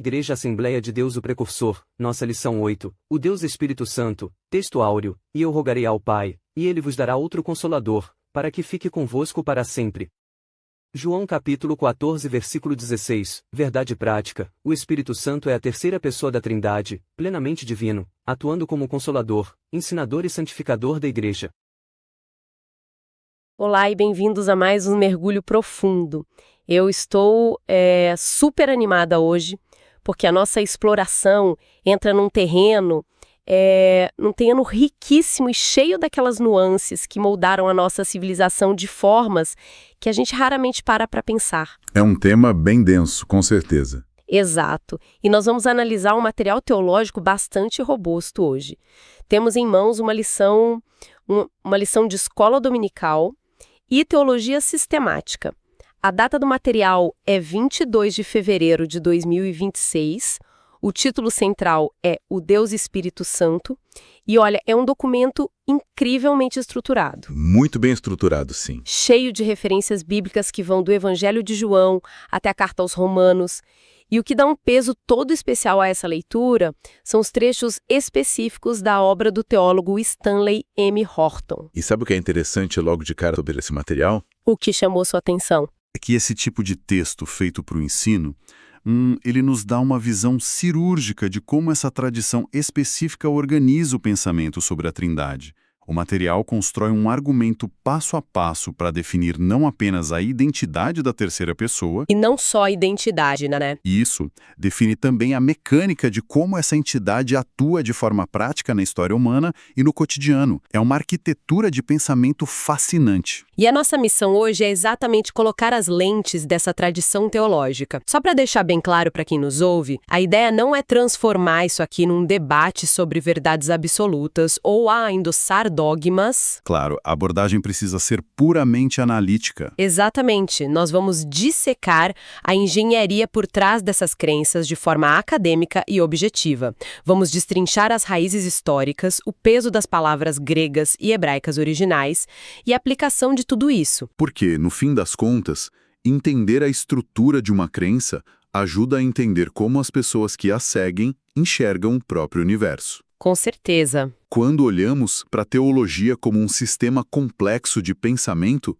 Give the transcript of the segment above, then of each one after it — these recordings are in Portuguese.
Igreja Assembleia de Deus o Precursor, nossa lição 8, o Deus Espírito Santo, texto áureo, e eu rogarei ao Pai, e ele vos dará outro Consolador, para que fique convosco para sempre. João capítulo 14 versículo 16, verdade prática, o Espírito Santo é a terceira pessoa da Trindade, plenamente divino, atuando como Consolador, ensinador e santificador da Igreja. Olá e bem-vindos a mais um Mergulho Profundo. Eu estou super animada hoje, porque a nossa exploração entra num terreno riquíssimo e cheio daquelas nuances que moldaram a nossa civilização de formas que a gente raramente para pensar. É um tema bem denso, com certeza. Exato. E nós vamos analisar um material teológico bastante robusto hoje. Temos em mãos uma lição de escola dominical e teologia sistemática. A data do material é 22 de fevereiro de 2026. O título central é O Deus Espírito Santo. E olha, é um documento incrivelmente estruturado. Muito bem estruturado, sim. Cheio de referências bíblicas que vão do Evangelho de João até a Carta aos Romanos. E o que dá um peso todo especial a essa leitura são os trechos específicos da obra do teólogo Stanley M. Horton. E sabe o que é interessante logo de cara sobre esse material? O que chamou sua atenção? É que esse tipo de texto feito para o ensino, ele nos dá uma visão cirúrgica de como essa tradição específica organiza o pensamento sobre a Trindade. O material constrói um argumento passo a passo para definir não apenas a identidade da terceira pessoa. E não só a identidade, né? Isso define também a mecânica de como essa entidade atua de forma prática na história humana e no cotidiano. É uma arquitetura de pensamento fascinante. E a nossa missão hoje é exatamente colocar as lentes dessa tradição teológica. Só para deixar bem claro para quem nos ouve, a ideia não é transformar isso aqui num debate sobre verdades absolutas ou endossar dogmas. Claro, a abordagem precisa ser puramente analítica. Exatamente. Nós vamos dissecar a engenharia por trás dessas crenças de forma acadêmica e objetiva. Vamos destrinchar as raízes históricas, o peso das palavras gregas e hebraicas originais e a aplicação de tudo isso. Porque, no fim das contas, entender a estrutura de uma crença ajuda a entender como as pessoas que a seguem enxergam o próprio universo. Com certeza. Quando olhamos para a teologia como um sistema complexo de pensamento,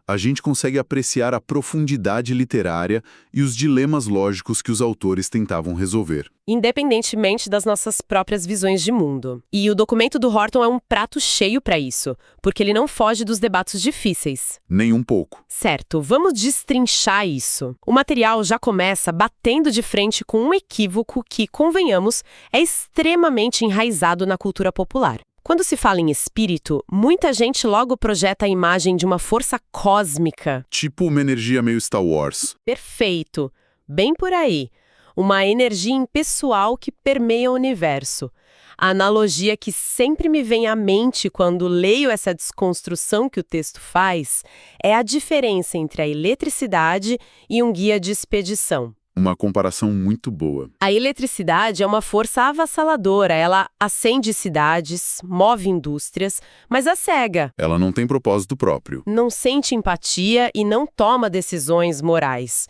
a gente consegue apreciar a profundidade literária e os dilemas lógicos que os autores tentavam resolver. Independentemente das nossas próprias visões de mundo. E o documento do Horton é um prato cheio para isso, porque ele não foge dos debates difíceis. Nem um pouco. Certo, vamos destrinchar isso. O material já começa batendo de frente com um equívoco que, convenhamos, é extremamente enraizado na cultura popular. Quando se fala em espírito, muita gente logo projeta a imagem de uma força cósmica. Tipo uma energia meio Star Wars. Perfeito. Bem por aí. Uma energia impessoal que permeia o universo. A analogia que sempre me vem à mente quando leio essa desconstrução que o texto faz é a diferença entre a eletricidade e um guia de expedição. Uma comparação muito boa. A eletricidade é uma força avassaladora, ela acende cidades, move indústrias, mas a cega. Ela não tem propósito próprio. Não sente empatia e não toma decisões morais.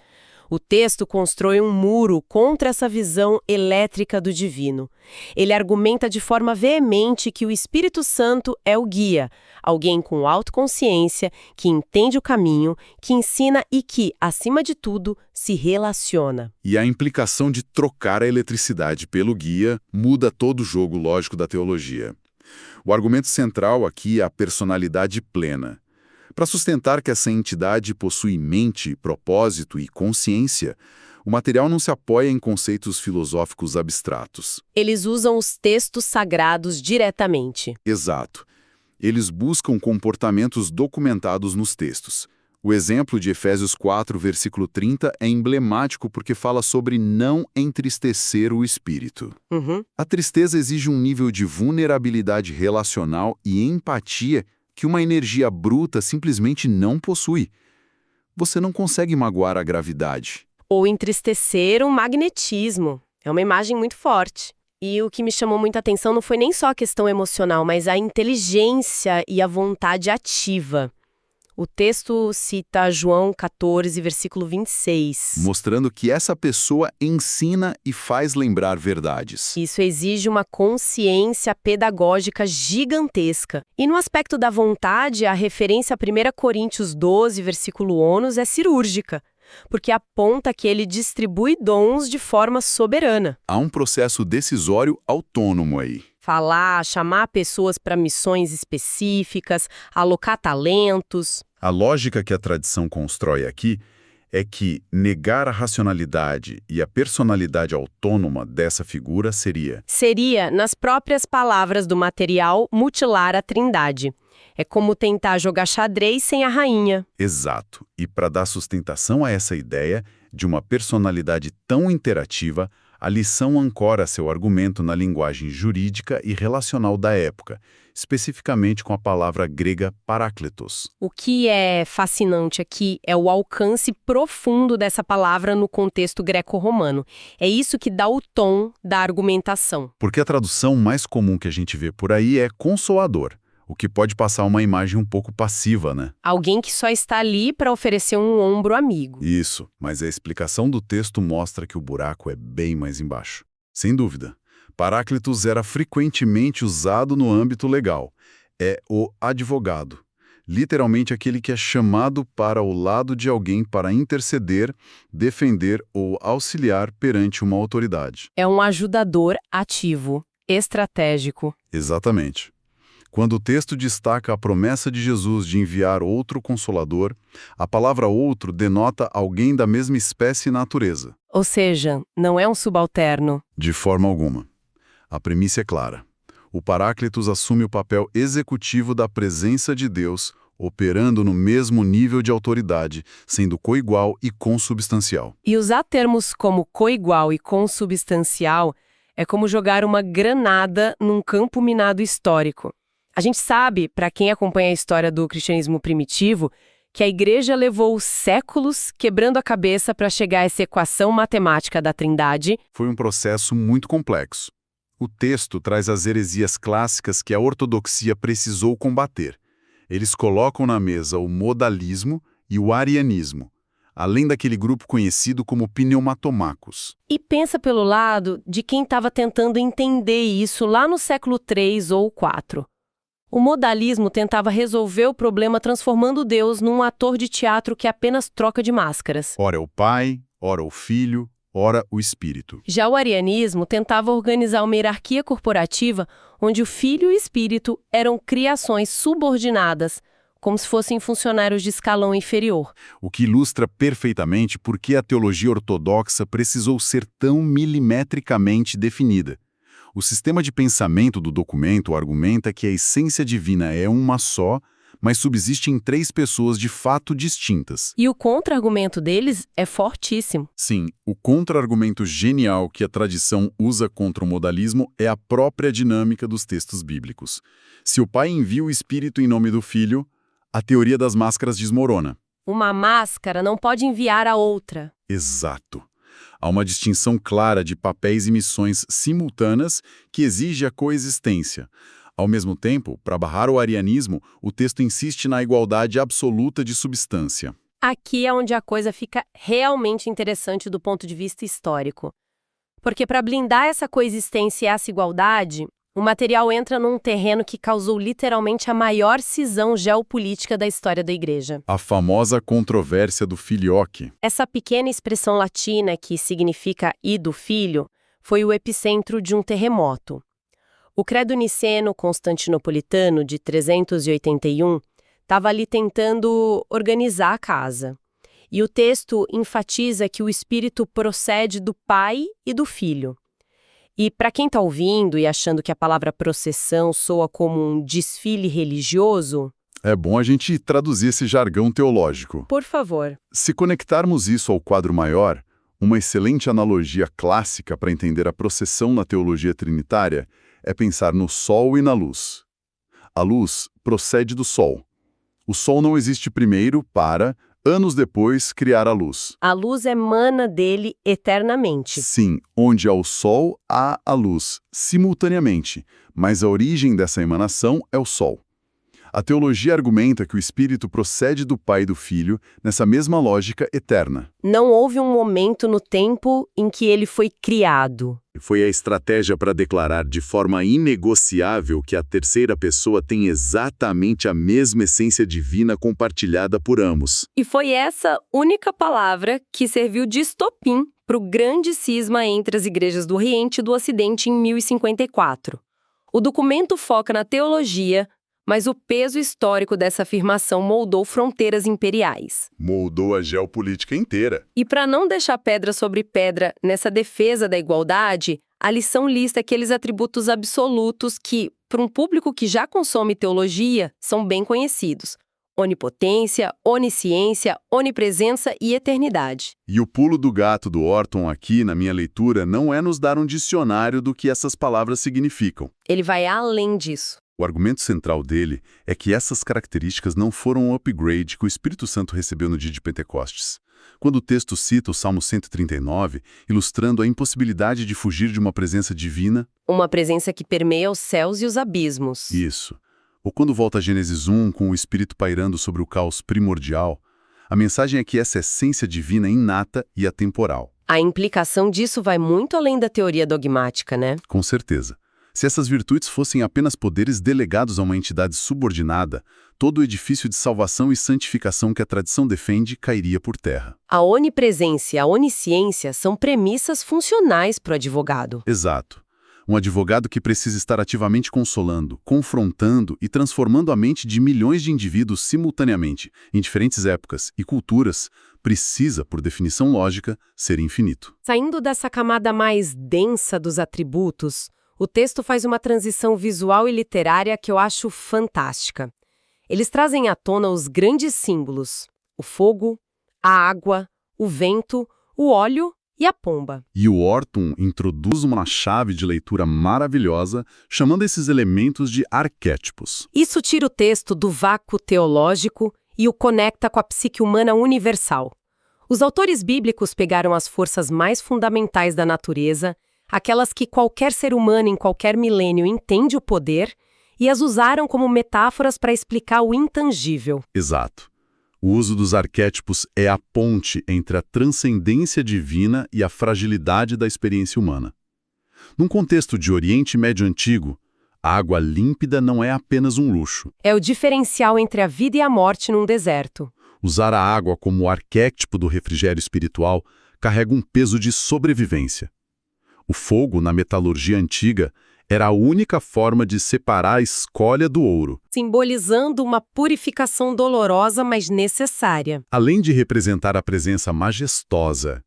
O texto constrói um muro contra essa visão elétrica do divino. Ele argumenta de forma veemente que o Espírito Santo é o guia, alguém com autoconsciência, que entende o caminho, que ensina e que, acima de tudo, se relaciona. E a implicação de trocar a eletricidade pelo guia muda todo o jogo lógico da teologia. O argumento central aqui é a personalidade plena. Para sustentar que essa entidade possui mente, propósito e consciência, o material não se apoia em conceitos filosóficos abstratos. Eles usam os textos sagrados diretamente. Exato. Eles buscam comportamentos documentados nos textos. O exemplo de Efésios 4, versículo 30 é emblemático porque fala sobre não entristecer o espírito. A tristeza exige um nível de vulnerabilidade relacional e empatia que uma energia bruta simplesmente não possui. Você não consegue magoar a gravidade. Ou entristecer um magnetismo. É uma imagem muito forte. E o que me chamou muita atenção não foi nem só a questão emocional, mas a inteligência e a vontade ativa. O texto cita João 14, versículo 26. Mostrando que essa pessoa ensina e faz lembrar verdades. Isso exige uma consciência pedagógica gigantesca. E no aspecto da vontade, a referência a 1 Coríntios 12, versículo 11, é cirúrgica, porque aponta que ele distribui dons de forma soberana. Há um processo decisório autônomo aí. Falar, chamar pessoas para missões específicas, alocar talentos. A lógica que a tradição constrói aqui é que negar a racionalidade e a personalidade autônoma dessa figura Seria, nas próprias palavras do material, mutilar a Trindade. É como tentar jogar xadrez sem a rainha. Exato. E para dar sustentação a essa ideia de uma personalidade tão interativa, a lição ancora seu argumento na linguagem jurídica e relacional da época, especificamente com a palavra grega parácletos. O que é fascinante aqui é o alcance profundo dessa palavra no contexto greco-romano. É isso que dá o tom da argumentação. Porque a tradução mais comum que a gente vê por aí é consolador, o que pode passar uma imagem um pouco passiva, né? Alguém que só está ali para oferecer um ombro amigo. Isso, mas a explicação do texto mostra que o buraco é bem mais embaixo. Sem dúvida. Paráclitos era frequentemente usado no âmbito legal. É o advogado. Literalmente aquele que é chamado para o lado de alguém para interceder, defender ou auxiliar perante uma autoridade. É um ajudador ativo, estratégico. Exatamente. Quando o texto destaca a promessa de Jesus de enviar outro Consolador, a palavra outro denota alguém da mesma espécie e natureza. Ou seja, não é um subalterno. De forma alguma. A premissa é clara. O Paráclitos assume o papel executivo da presença de Deus, operando no mesmo nível de autoridade, sendo coigual e consubstancial. E usar termos como coigual e consubstancial é como jogar uma granada num campo minado histórico. A gente sabe, para quem acompanha a história do cristianismo primitivo, que a igreja levou séculos quebrando a cabeça para chegar a essa equação matemática da Trindade. Foi um processo muito complexo. O texto traz as heresias clássicas que a ortodoxia precisou combater. Eles colocam na mesa o modalismo e o arianismo, além daquele grupo conhecido como pneumatomacos. E pensa pelo lado de quem estava tentando entender isso lá no século III ou IV. O modalismo tentava resolver o problema transformando Deus num ator de teatro que apenas troca de máscaras. Ora é o Pai, ora o Filho, ora o Espírito. Já o arianismo tentava organizar uma hierarquia corporativa onde o Filho e o Espírito eram criações subordinadas, como se fossem funcionários de escalão inferior. O que ilustra perfeitamente por que a teologia ortodoxa precisou ser tão milimetricamente definida. O sistema de pensamento do documento argumenta que a essência divina é uma só, mas subsiste em 3 pessoas de fato distintas. E o contra-argumento deles é fortíssimo. Sim, o contra-argumento genial que a tradição usa contra o modalismo é a própria dinâmica dos textos bíblicos. Se o Pai envia o Espírito em nome do Filho, a teoria das máscaras desmorona. Uma máscara não pode enviar a outra. Exato. Há uma distinção clara de papéis e missões simultâneas que exige a coexistência. Ao mesmo tempo, para barrar o arianismo, o texto insiste na igualdade absoluta de substância. Aqui é onde a coisa fica realmente interessante do ponto de vista histórico. Porque para blindar essa coexistência e essa igualdade, o material entra num terreno que causou literalmente a maior cisão geopolítica da história da Igreja. A famosa controvérsia do filioque. Essa pequena expressão latina que significa "e do filho" foi o epicentro de um terremoto. O credo niceno constantinopolitano de 381 estava ali tentando organizar a casa. E o texto enfatiza que o Espírito procede do Pai e do Filho. E para quem está ouvindo e achando que a palavra processão soa como um desfile religioso... É bom a gente traduzir esse jargão teológico. Por favor. Se conectarmos isso ao quadro maior, uma excelente analogia clássica para entender a processão na teologia trinitária é pensar no Sol e na luz. A luz procede do Sol. O Sol não existe primeiro para, anos depois, criar a luz. A luz emana dele eternamente. Sim, onde há o Sol, há a luz, simultaneamente, mas a origem dessa emanação é o Sol. A teologia argumenta que o Espírito procede do Pai e do Filho nessa mesma lógica eterna. Não houve um momento no tempo em que ele foi criado. Foi a estratégia para declarar de forma inegociável que a terceira pessoa tem exatamente a mesma essência divina compartilhada por ambos. E foi essa única palavra que serviu de estopim para o grande cisma entre as igrejas do Oriente e do Ocidente em 1054. O documento foca na teologia, mas o peso histórico dessa afirmação moldou fronteiras imperiais. Moldou a geopolítica inteira. E para não deixar pedra sobre pedra nessa defesa da igualdade, a lição lista aqueles atributos absolutos que, para um público que já consome teologia, são bem conhecidos: onipotência, onisciência, onipresença e eternidade. E o pulo do gato do Orton aqui, na minha leitura, não é nos dar um dicionário do que essas palavras significam. Ele vai além disso. O argumento central dele é que essas características não foram um upgrade que o Espírito Santo recebeu no dia de Pentecostes. Quando o texto cita o Salmo 139, ilustrando a impossibilidade de fugir de uma presença divina. Uma presença que permeia os céus e os abismos. Isso. Ou quando volta a Gênesis 1 com o Espírito pairando sobre o caos primordial, a mensagem é que essa essência divina é inata e atemporal. A implicação disso vai muito além da teoria dogmática, né? Com certeza. Se essas virtudes fossem apenas poderes delegados a uma entidade subordinada, todo o edifício de salvação e santificação que a tradição defende cairia por terra. A onipresença e a onisciência são premissas funcionais para o advogado. Exato. Um advogado que precisa estar ativamente consolando, confrontando e transformando a mente de milhões de indivíduos simultaneamente, em diferentes épocas e culturas, precisa, por definição lógica, ser infinito. Saindo dessa camada mais densa dos atributos, o texto faz uma transição visual e literária que eu acho fantástica. Eles trazem à tona os grandes símbolos: o fogo, a água, o vento, o óleo e a pomba. E o Orton introduz uma chave de leitura maravilhosa, chamando esses elementos de arquétipos. Isso tira o texto do vácuo teológico e o conecta com a psique humana universal. Os autores bíblicos pegaram as forças mais fundamentais da natureza, aquelas que qualquer ser humano em qualquer milênio entende o poder, e as usaram como metáforas para explicar o intangível. Exato. O uso dos arquétipos é a ponte entre a transcendência divina e a fragilidade da experiência humana. Num contexto de Oriente Médio Antigo, a água límpida não é apenas um luxo. É o diferencial entre a vida e a morte num deserto. Usar a água como arquétipo do refrigério espiritual carrega um peso de sobrevivência. O fogo, na metalurgia antiga, era a única forma de separar a escória do ouro. Simbolizando uma purificação dolorosa, mas necessária. Além de representar a presença majestosa.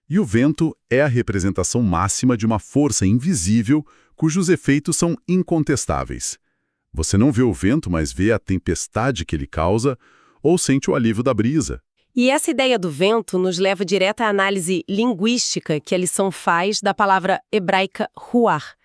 E o vento é a representação máxima de uma força invisível, cujos efeitos são incontestáveis. Você não vê o vento, mas vê a tempestade que ele causa, ou sente o alívio da brisa. E essa ideia do vento nos leva direto à análise linguística que a lição faz da palavra hebraica ruar.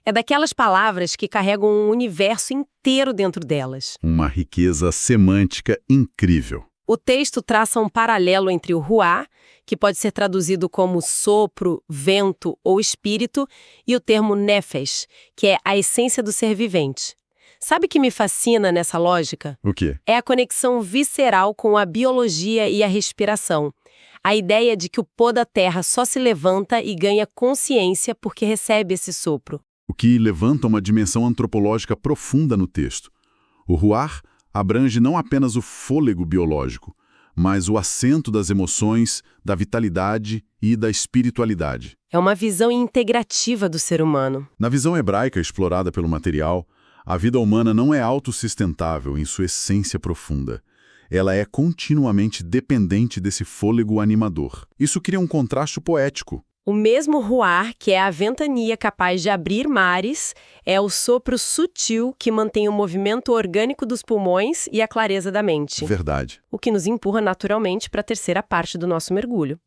É daquelas palavras que carregam um universo inteiro dentro delas. Uma riqueza semântica incrível. O texto traça um paralelo entre o ruá, que pode ser traduzido como sopro, vento ou espírito, e o termo nefesh, que é a essência do ser vivente. Sabe o que me fascina nessa lógica? O quê? É a conexão visceral com a biologia e a respiração. A ideia de que o pó da terra só se levanta e ganha consciência porque recebe esse sopro. O que levanta uma dimensão antropológica profunda no texto. O ruar abrange não apenas o fôlego biológico, mas o assento das emoções, da vitalidade e da espiritualidade. É uma visão integrativa do ser humano. Na visão hebraica explorada pelo material, a vida humana não é autossustentável em sua essência profunda. Ela é continuamente dependente desse fôlego animador. Isso cria um contraste poético. O mesmo ruar, que é a ventania capaz de abrir mares, é o sopro sutil que mantém o movimento orgânico dos pulmões e a clareza da mente. Verdade. O que nos empurra naturalmente para a terceira parte do nosso mergulho.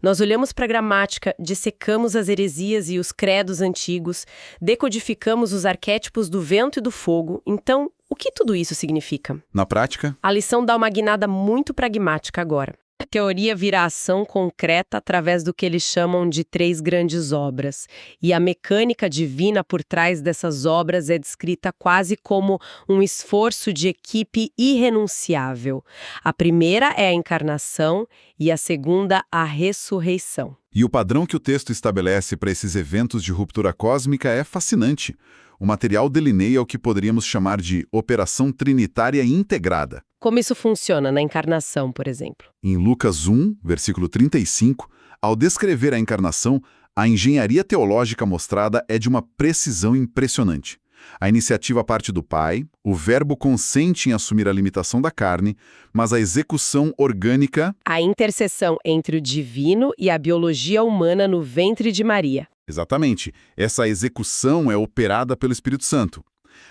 Nós olhamos para a gramática, dissecamos as heresias e os credos antigos, decodificamos os arquétipos do vento e do fogo. Então, o que tudo isso significa? Na prática, A lição dá uma guinada muito pragmática agora. A teoria vira ação concreta através do que eles chamam de 3 grandes obras. E a mecânica divina por trás dessas obras é descrita quase como um esforço de equipe irrenunciável. A primeira é a encarnação e a segunda, a ressurreição. E o padrão que o texto estabelece para esses eventos de ruptura cósmica é fascinante. O material delineia o que poderíamos chamar de operação trinitária integrada. Como isso funciona na encarnação, por exemplo? Em Lucas 1, versículo 35, ao descrever a encarnação, a engenharia teológica mostrada é de uma precisão impressionante. A iniciativa parte do Pai, o Verbo consente em assumir a limitação da carne, mas a execução orgânica... A interseção entre o divino e a biologia humana no ventre de Maria. Exatamente. Essa execução é operada pelo Espírito Santo.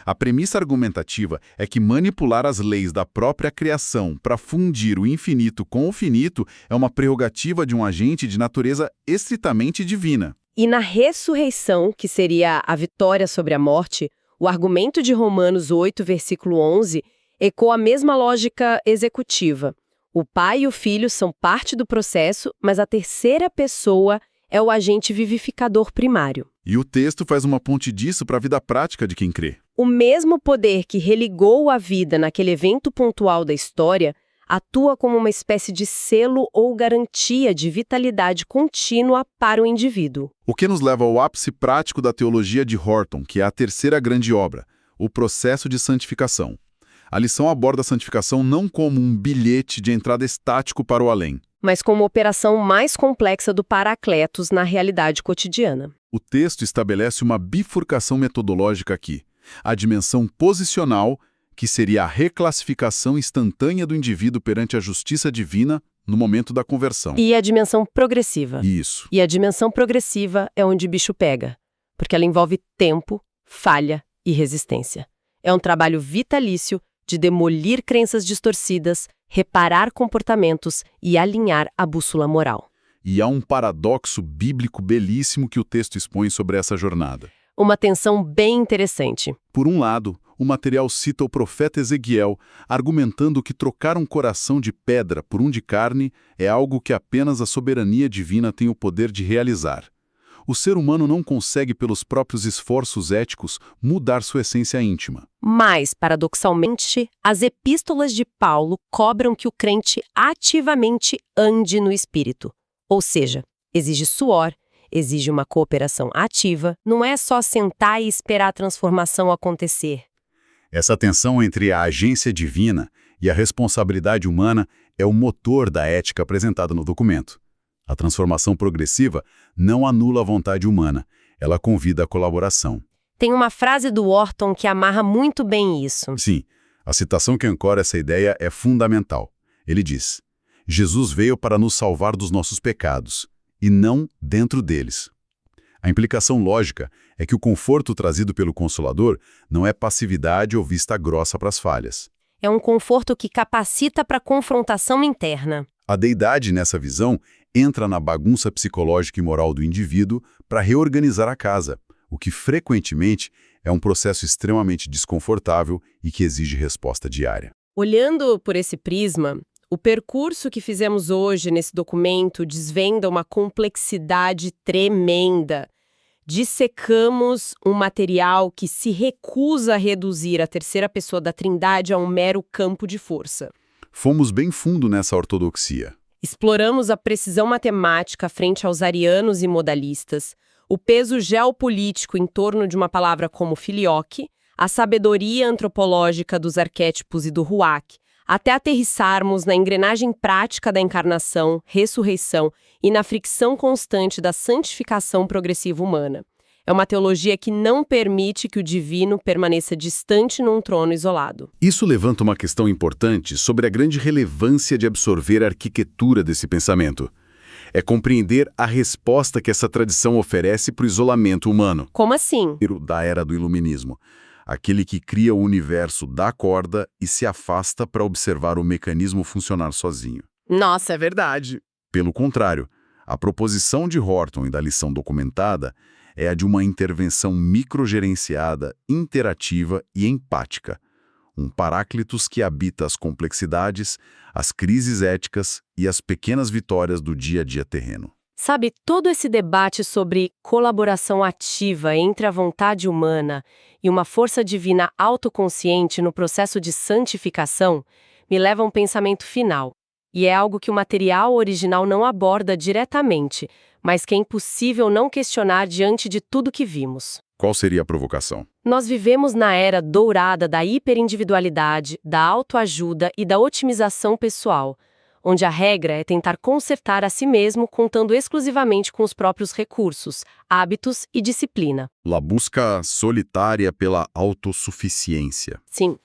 A premissa argumentativa é que manipular as leis da própria criação para fundir o infinito com o finito é uma prerrogativa de um agente de natureza estritamente divina. E na ressurreição, que seria a vitória sobre a morte, o argumento de Romanos 8, versículo 11, ecoa a mesma lógica executiva. O Pai e o Filho são parte do processo, mas a terceira pessoa é o agente vivificador primário. E o texto faz uma ponte disso para a vida prática de quem crê. O mesmo poder que religou a vida naquele evento pontual da história atua como uma espécie de selo ou garantia de vitalidade contínua para o indivíduo. O que nos leva ao ápice prático da teologia de Horton, que é a terceira grande obra, o processo de santificação. A lição aborda a santificação não como um bilhete de entrada estático para o além, mas como uma operação mais complexa do Paracletos na realidade cotidiana. O texto estabelece uma bifurcação metodológica aqui. A dimensão posicional, que seria a reclassificação instantânea do indivíduo perante a justiça divina no momento da conversão. E a dimensão progressiva. Isso. E a dimensão progressiva é onde o bicho pega, porque ela envolve tempo, falha e resistência. É um trabalho vitalício de demolir crenças distorcidas, reparar comportamentos e alinhar a bússola moral. E há um paradoxo bíblico belíssimo que o texto expõe sobre essa jornada. Uma tensão bem interessante. Por um lado, o material cita o profeta Ezequiel, argumentando que trocar um coração de pedra por um de carne é algo que apenas a soberania divina tem o poder de realizar. O ser humano não consegue, pelos próprios esforços éticos, mudar sua essência íntima. Mas, paradoxalmente, as epístolas de Paulo cobram que o crente ativamente ande no Espírito. Ou seja, exige suor, exige uma cooperação ativa, não é só sentar e esperar a transformação acontecer. Essa tensão entre a agência divina e a responsabilidade humana é o motor da ética apresentada no documento. A transformação progressiva não anula a vontade humana, ela convida a colaboração. Tem uma frase do Horton que amarra muito bem isso. Sim, a citação que ancora essa ideia é fundamental. Ele diz: Jesus veio para nos salvar dos nossos pecados, e não dentro deles. A implicação lógica é que o conforto trazido pelo Consolador não é passividade ou vista grossa para as falhas. É um conforto que capacita para a confrontação interna. A deidade, nessa visão, entra na bagunça psicológica e moral do indivíduo para reorganizar a casa, o que frequentemente é um processo extremamente desconfortável e que exige resposta diária. Olhando por esse prisma, o percurso que fizemos hoje nesse documento desvenda uma complexidade tremenda. Dissecamos um material que se recusa a reduzir a terceira pessoa da Trindade a um mero campo de força. Fomos bem fundo nessa ortodoxia. Exploramos a precisão matemática frente aos arianos e modalistas, o peso geopolítico em torno de uma palavra como filioque, a sabedoria antropológica dos arquétipos e do ruach, até aterrissarmos na engrenagem prática da encarnação, ressurreição e na fricção constante da santificação progressiva humana. É uma teologia que não permite que o divino permaneça distante num trono isolado. Isso levanta uma questão importante sobre a grande relevância de absorver a arquitetura desse pensamento. É compreender a resposta que essa tradição oferece para o isolamento humano. Como assim? Da era do iluminismo. Aquele que cria o universo da corda e se afasta para observar o mecanismo funcionar sozinho. Nossa, é verdade. Pelo contrário, a proposição de Horton e da lição documentada é a de uma intervenção microgerenciada, interativa e empática. Um Paráclitos que habita as complexidades, as crises éticas e as pequenas vitórias do dia a dia terreno. Sabe, todo esse debate sobre colaboração ativa entre a vontade humana e uma força divina autoconsciente no processo de santificação me leva a um pensamento final. E é algo que o material original não aborda diretamente, mas que é impossível não questionar diante de tudo que vimos. Qual seria a provocação? Nós vivemos na era dourada da hiperindividualidade, da autoajuda e da otimização pessoal, onde a regra é tentar consertar a si mesmo contando exclusivamente com os próprios recursos, hábitos e disciplina. A busca solitária pela autossuficiência. Sim.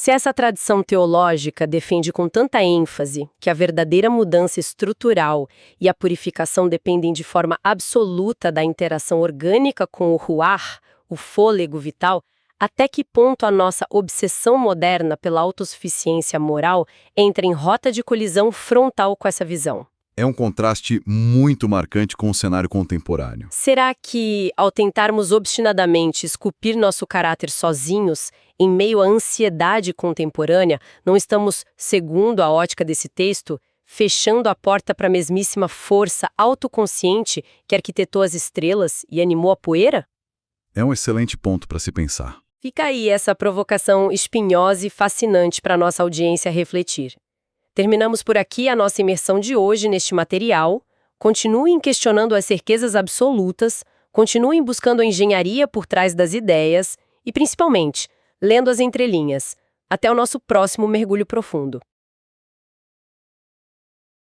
Se essa tradição teológica defende com tanta ênfase que a verdadeira mudança estrutural e a purificação dependem de forma absoluta da interação orgânica com o ruach, o fôlego vital, até que ponto a nossa obsessão moderna pela autossuficiência moral entra em rota de colisão frontal com essa visão? É um contraste muito marcante com o cenário contemporâneo. Será que, ao tentarmos obstinadamente esculpir nosso caráter sozinhos, em meio à ansiedade contemporânea, não estamos, segundo a ótica desse texto, fechando a porta para a mesmíssima força autoconsciente que arquitetou as estrelas e animou a poeira? É um excelente ponto para se pensar. Fica aí essa provocação espinhosa e fascinante para a nossa audiência refletir. Terminamos por aqui a nossa imersão de hoje neste material. Continuem questionando as certezas absolutas, continuem buscando a engenharia por trás das ideias e, principalmente, lendo as entrelinhas. Até o nosso próximo mergulho profundo.